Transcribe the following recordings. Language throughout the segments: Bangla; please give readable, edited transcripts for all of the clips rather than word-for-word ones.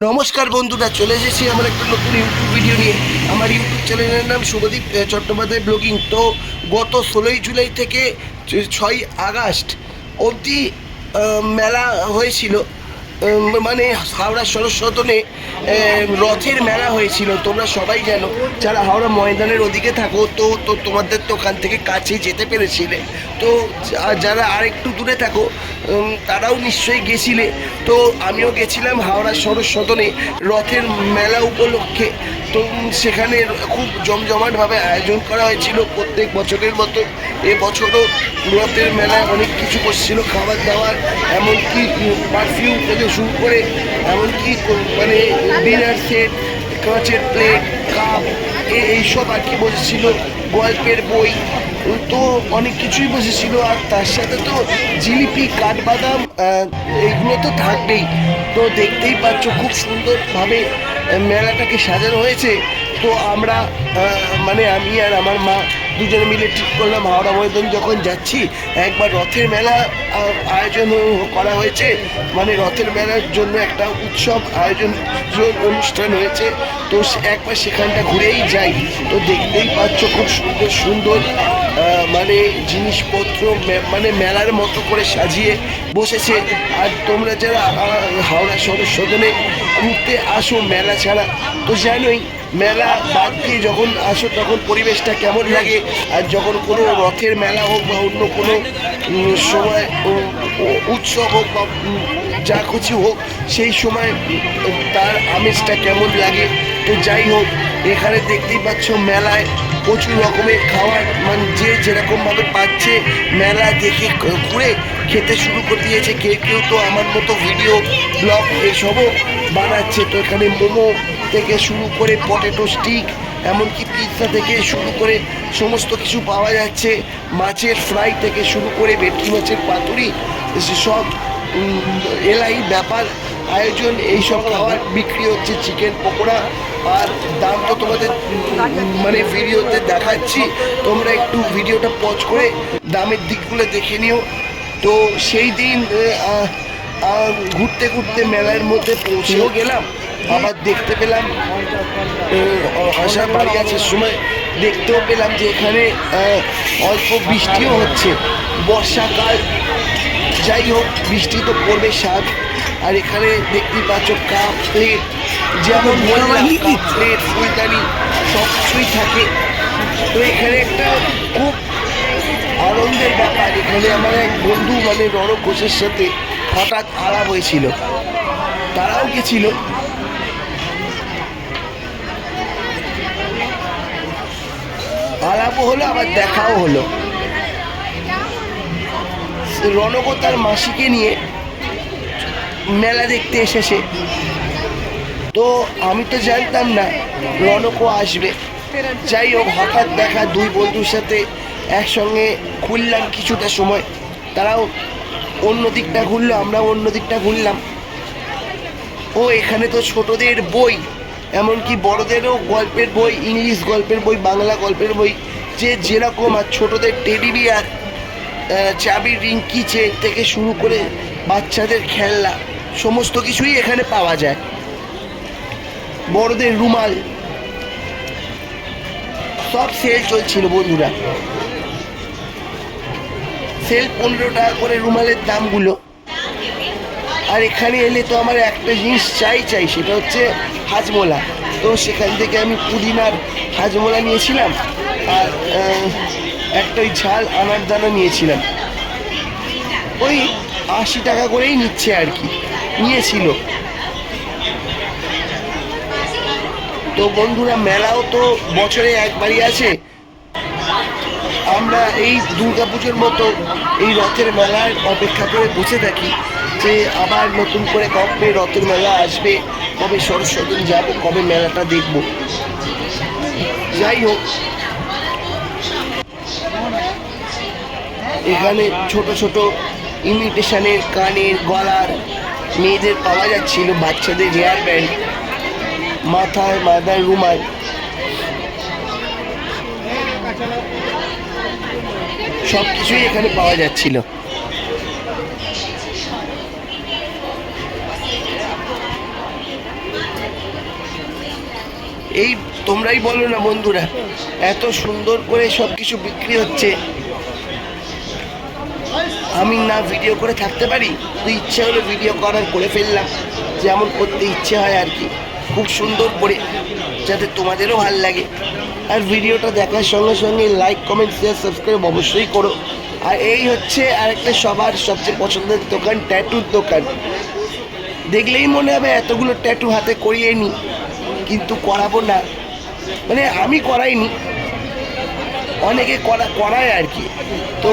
নমস্কার বন্ধুরা, চলে এসেছি আমার একটা নতুন ইউটিউব ভিডিও নিয়ে। আমার ইউটিউব চ্যানেলের নাম শুভদীপ চট্টোপাধ্যায় ব্লগিং। তো গত 16ই জুলাই থেকে 6ই আগস্ট অবধি মেলা হয়েছিল। মানে হাওড়া শরৎ সদনে রথের মেলা হয়েছিল। তোমরা সবাই জানো, যারা হাওড়া ময়দানের ওদিকে থাকো তো তো তোমাদের তো ওখান থেকে কাছে যেতে পেরেছিলে। তো যারা আর একটু দূরে থাকো তারাও নিশ্চয়ই গেছিলে। তো আমিও গেছিলাম হাওড়া শরৎ সদনে রথের মেলা উপলক্ষে। তো সেখানে খুব জমজমাটভাবে আয়োজন করা হয়েছিল প্রত্যেক বছরের মতো। এবছরও রথের মেলায় অনেক কিছু করছিল, খাবার দাবার, এমনকি পারফিউম থেকে শুরু করে এমনকি মানে ডিনার সেট, কাঁচের প্লেট, কাপ, এইসব আর কি বসেছিল। গল্পের বই, তো অনেক কিছুই বসেছিল। আর তার সাথে তো জিলিপি, কাঠবাদাম, এইগুলো তো থাকবেই। তো দেখতেই পাচ্ছ খুব সুন্দরভাবে মেলাটাকে সাজানো হয়েছে। তো আমরা মানে আমি আর আমার মা দুজনে মিলে ঠিক করলাম হাওড়া ময়দান যখন যাচ্ছি একবার রথের মেলা আয়োজন করা হয়েছে। মানে রথের মেলার জন্য একটা উৎসব আয়োজন অনুষ্ঠান হয়েছে। তো একবার সেখানটা ঘুরেই যাই। তো দেখতেই পাচ্ছ খুব সুন্দর সুন্দর মানে জিনিসপত্র মানে মেলার মতো করে সাজিয়ে বসেছে। আর তোমরা যারা হাওড়া শহর সদনে ঘুরতে আসো মেলা ছাড়া, তো জানোই মেলা বাদ দিয়ে যখন আসো তখন পরিবেশটা কেমন লাগে। আর যখন কোনো রথের মেলা হোক বা অন্য কোনো সময় উৎসব হোক বা যা কিছু হোক, সেই সময় তার আমেজটা কেমন লাগে। তো যাই হোক, এখানে দেখতেই পাচ্ছ মেলায় প্রচুর রকমের খাবার, মানে যে যেরকমভাবে পাচ্ছে মেলা দেখে ঘুরে খেতে শুরু করে দিয়েছে। কেউ কেউ তো আমার মতো ভিডিও ব্লগ এসবও বানাচ্ছে। তো এখানে মোমো থেকে শুরু করে পটেটো স্টিক, এমনকি পিৎজা থেকে শুরু করে সমস্ত কিছু পাওয়া যাচ্ছে। মাছের ফ্রাই থেকে শুরু করে ভেটকি মাছের পাতুরি, সব এলাই ব্যাপার আয়োজন। এইসব খাবার বিক্রি হচ্ছে, চিকেন পকোড়া। আর দাম তো তোমাদের মানে ভিডিওতে দেখাচ্ছি, তোমরা একটু ভিডিওটা পজ করে দামের দিকগুলো দেখে নিও। তো সেই দিন ঘুরতে ঘুরতে মেলার মধ্যে পৌঁছেও গেলাম। আবার দেখতে পেলাম আসার বাড়ি আসার সময় দেখতেও পেলাম যে এখানে অল্প বৃষ্টিও হচ্ছে, বর্ষাকাল। যাই হোক, বৃষ্টি তো পড়বে স্বাদ। আর এখানে দেখতেই পাচ্ছ কাপ প্লেট, যেমন বললাম কাপ প্লেট, ফুলদানি সব কিছুই থাকে। তো এখানে একটা খুব আনন্দের ব্যাপার, এখানে আমার এক বন্ধু মানে রণ ঘোষের সাথে হঠাৎ আলাপ হয়েছিল, তারাও গেছিল। আলাপও হলো আবার দেখাও হলো। রণকো তার মাসিকে নিয়ে মেলা দেখতে এসেছে। তো আমি তো জানতাম না রণকো আসবে। যাই হোক, হঠাৎ দেখা দুই বন্ধুর সাথে একসঙ্গে ঘুরলাম কিছুটা সময়। তারাও অন্য দিকটা ঘুরলো, আমরাও অন্য দিকটা ঘুরলাম। ও এখানে তো ছোটদের বই, এমনকি বড়দেরও গল্পের বই, ইংলিশ গল্পের বই, বাংলা গল্পের বই, যে যেরকম। আর ছোটদের টেডি বিয়ার, চাবির রিং, কিচেন থেকে শুরু করে বাচ্চাদের খেলনা, সমস্ত কিছুই এখানে পাওয়া যায়। বড়দের রুমাল, সব সেল চলছিল বন্ধুরা। সেল 15 টাকা করে রুমালের দামগুলো। আর এখানে এলে তো আমার একটা জিনিস চাই, সেটা হচ্ছে হাজমোলা। তো সেখান থেকে আমি পুদিনার হাজমোলা নিয়েছিলাম, আর একটা ওই ঝাল আনারদানা নিয়েছিলাম। ওই 80 টাকা করেই নিচ্ছে আর কি, নিয়েছিল। তো বন্ধুরা, মেলাও তো বছরে একবারই আছে। আমরা এই দুর্গাপুজোর মতো এই রথের মেলার অপেক্ষা করে বসে থাকি যে আবার নতুন করে কবে রথের মেলা আসবে, কবে শরৎ সদন যাব, কবে মেলাটা দেখব। যাই হোক, এখানে ছোট ছোট ইমিটেশনের কানের, গলার, মেয়েদের পাওয়া যাচ্ছিল, বাচ্চাদের হেয়ার ব্যান্ড, মাথায় মাথার রুমাল, সব কিছুই এখানে পাওয়া যাচ্ছিল। এই তোমরাই বলো না বন্ধুরা, এত সুন্দর করে সব কিছু বিক্রি হচ্ছে, আমি না ভিডিও করে থাকতে পারি? তো ইচ্ছে হলো ভিডিও করার, করে ফেললাম, যেমন করতে ইচ্ছে হয় আর কি, খুব সুন্দর করে, যাতে তোমাদেরও ভালো লাগে। আর ভিডিওটা দেখার সঙ্গে সঙ্গে লাইক কমেন্ট শেয়ার সাবস্ক্রাইব অবশ্যই করো। আর এই হচ্ছে আরেকটা সবার সবচেয়ে পছন্দের দোকান, ট্যাটুর দোকান। দেখলেই মনে হবে এতগুলো ট্যাটু হাতে করিয়ে নিই, কিন্তু করাবো না, মানে আমি করাইনি, অনেকে করায় আর কি। তো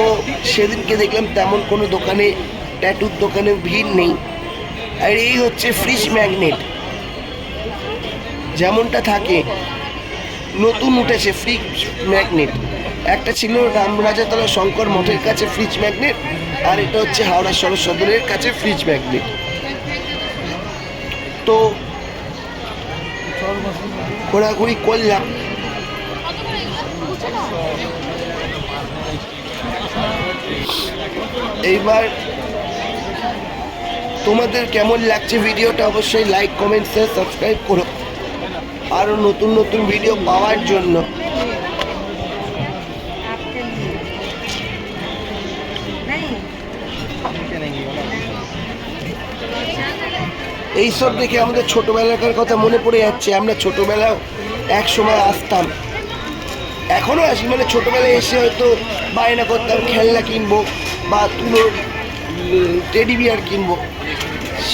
সেদিনকে দেখলাম তেমন কোনো দোকানে, ট্যাটুর দোকানে ভিড় নেই। আর এই হচ্ছে ফ্রিজ ম্যাগনেট, যেমনটা থাকে, নতুন উঠেছে ফ্রিজ ম্যাগনেট। একটা ছিল রামরাজাতলা শঙ্কর মঠের কাছে ফ্রিজ ম্যাগনেট, আর এটা হচ্ছে হাওড়া শহর সদরের কাছে ফ্রিজ ম্যাগনেট। তো ঘোরাঘুরি করলাম। এইবার তোমাদের কেমন লাগছে ভিডিওটা অবশ্যই লাইক কমেন্ট শেয়ার সাবস্ক্রাইব করো, আরও নতুন নতুন ভিডিও পাওয়ার জন্য। এইসব দেখে আমাদের ছোটবেলাকার কথা মনে পড়ে যাচ্ছে। আমরা ছোটবেলাও এক সময় আসতাম, এখনও আসি, মানে ছোটবেলায় এসে হয়তো বায়না করতাম খেলনা কিনবো বা তুলোর টেডি বিয়ার কিনবো।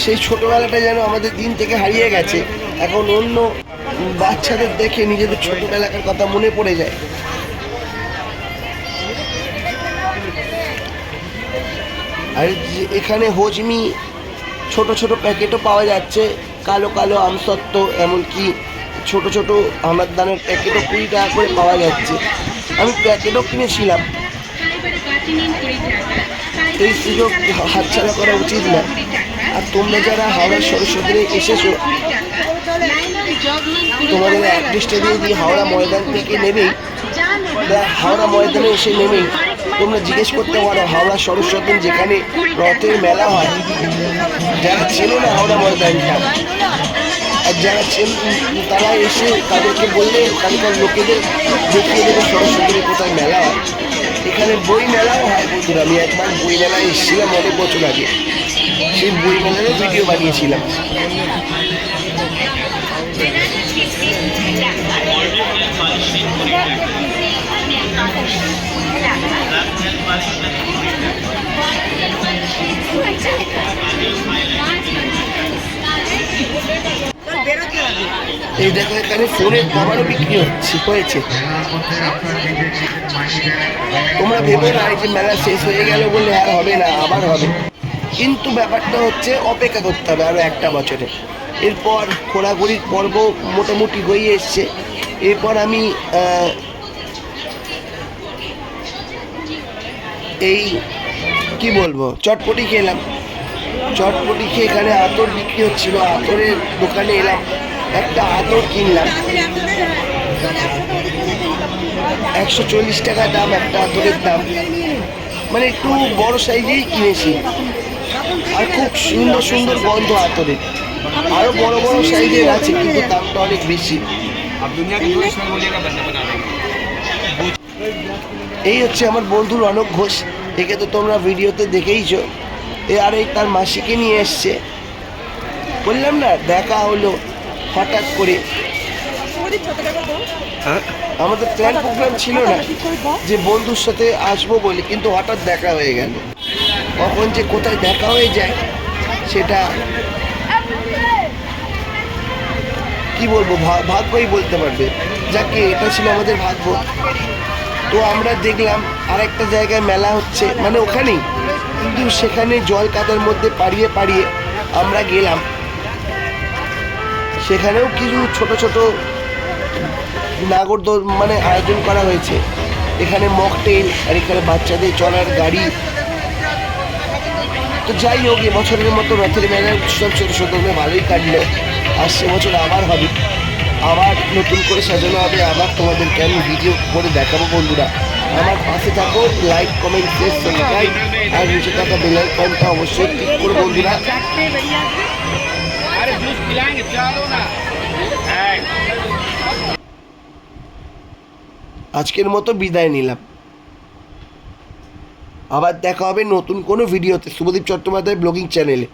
সেই ছোটবেলাটা যেন আমাদের দিন থেকে হারিয়ে গেছে। এখন অন্য বাচ্চাদের দেখে নিজেদের ছোটবেলাকার কথা মনে পড়ে যায়। আর এখানে হজমি ছোট ছোট প্যাকেটও পাওয়া যাচ্ছে, কালো কালো আমসত্ত্ব, এমনকি ছোট ছোট আমার দানের প্যাকেটও 20 টাকা করে পাওয়া যাচ্ছে। আমি প্যাকেটও কিনেছিলাম। এই সুযোগ হাতছাড়া করা উচিত না। আর তোমরা যারা হাওড়া সরস্বতী এসেছো, তোমাদের অ্যাড্রেসটা দিয়ে দিই, হাওড়া ময়দান থেকে নেমেই, হাওড়া ময়দানে এসে নেমেই তোমরা জিজ্ঞেস করতে পারো হাওড়া সরস্বতী, যেখানে রথের মেলা হয়। যারা চেনো না হাওড়া ময়দানটা, আর যারা তারা এসে তাদেরকে বললে ওখানকার লোকেদের দেখিয়ে দেবে সরস্বতীর কোথায় মেলা হয়। এখানে বই মেলাও হয় বন্ধুরা। আমি একবার বই মেলায় এসেছিলাম অনেক বছর আগে, সেই বই মেলারও ভিডিও বানিয়েছিলাম। এই দেখো এখানে ফোনের কভারও বিক্রি হয়েছে। তোমরা ভেবে না যে মেলা শেষ হয়ে গেল বলে আর হবে না, আবার হবে। কিন্তু ব্যাপারটা হচ্ছে অপেক্ষা করতে হবে আরও একটা বছরে। এরপর ঘোরাঘুরির পর্ব মোটামুটি হয়ে এসছে। এরপর আমি এই কি বলবো, চটপটি খেলাম। চটপটি খেয়ে এখানে আতর বিক্রি হচ্ছিল, আতরের দোকানে এলাম, একটা আতর কিনলাম। 140 টাকা দাম একটা আতরের দাম, মানে একটু বড় সাইজেই কিনেছি। আর খুব সুন্দর সুন্দর গন্ধ আতরের, আরও বড় বড় সাইজের আছে, কিন্তু দামটা অনেক বেশি। এই হচ্ছে আমার বন্ধু রনক ঘোষ, একে তো তোমরা ভিডিওতে দেখেইছো। আর এই তার মাসিকে নিয়ে এসছে, বললাম না দেখা হলো হঠাৎ করে। আমাদের প্ল্যান প্রোগ্রাম ছিল না যে বন্ধুর সাথে আসবো বলে, কিন্তু হঠাৎ দেখা হয়ে গেল। কখন যে কোথায় দেখা হয়ে যায় সেটা কি বলবো, ভাগ্যই বলতে পারবে। যাকে এটা ছিল আমাদের ভাগ্য। তো আমরা দেখলাম আর একটা জায়গায় মেলা হচ্ছে, মানে ওখানেই, কিন্তু সেখানে জল কাদার মধ্যে পাড়িয়ে পাড়িয়ে আমরা গেলাম। সেখানেও কিছু ছোট ছোট নাগরদোল মানে আয়োজন করা হয়েছে। এখানে মকটেল, আর এখানে বাচ্চাদের চলার গাড়ি। তো যাই হোক, এবছরের মতো রথের মেলার উৎসব ছোটো ছোটো ভালোই কাটলো। আসছে বছর আবার হবে, আবার নতুন করে সাজানো হবে, আবার তোমাদেরকে আমি ভিডিও করে দেখাবো। বন্ধুরা আমার পাশে থাকো, লাইক কমেন্ট শেয়ার সাবস্ক্রাইব, আর নিচে থাকা বেল আইকনটা অবশ্যই ক্লিক করো বন্ধুরা। আজকের মতো বিদায় নিলাম। আবার দেখা হবে নতুন কোনো ভিডিওতে শুভদীপ চট্টোপাধ্যায় ব্লগিং চ্যানেলে।